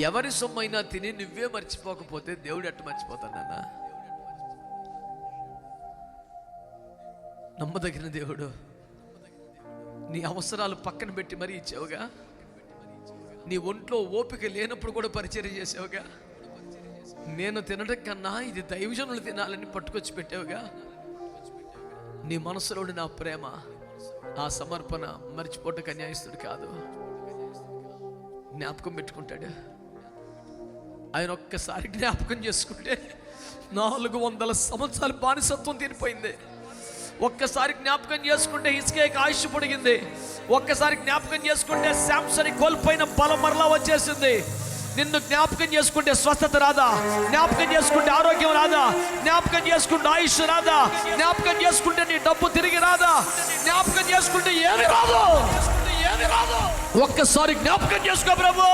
ఎవరి సొమ్మైనా తిని నువ్వే మర్చిపోకపోతే దేవుడు ఎట్టు మర్చిపోతానన్నా? నమ్మదగిన దేవుడు, నీ అవసరాలు పక్కన పెట్టి మరీ ఇచ్చావుగా. నీ ఒంట్లో ఓపిక లేనప్పుడు కూడా పరిచర్య చేసావుగా. నేను తినడం కన్నా ఇది దైవజనులు తినాలని పట్టుకొచ్చి పెట్టావుగా. నీ మనసులోని నా ప్రేమ, ఆ సమర్పణ మర్చిపోవటం అన్యాయస్తుడు కాదు, జ్ఞాపకం పెట్టుకుంటాడు. ఆయన ఒక్కసారి జ్ఞాపకం చేసుకుంటే 400 సంవత్సరాలు బానిసత్వం తీరిపోయింది. ఒక్కసారి జ్ఞాపకం చేసుకుంటే హిజ్కియాకి ఆయుష్ పొడిగింది. ఒక్కసారి జ్ఞాపకం చేసుకుంటే శాంసన్ కోల్పోయిన బలం మరలా వచ్చేసింది. నిన్ను జ్ఞాపకం చేసుకుంటే స్వస్థత రాదా? జ్ఞాపకం చేసుకుంటే ఆరోగ్యం రాదా? జ్ఞాపకం చేసుకుంటే ఆయుష్ రాదా? జ్ఞాపకం చేసుకుంటే నీ డబ్బు తిరిగి రాదా? జ్ఞాపకం చేసుకుంటే ఏమి రాదు. ఒక్కసారి జ్ఞాపకం చేసుకో ప్రభు.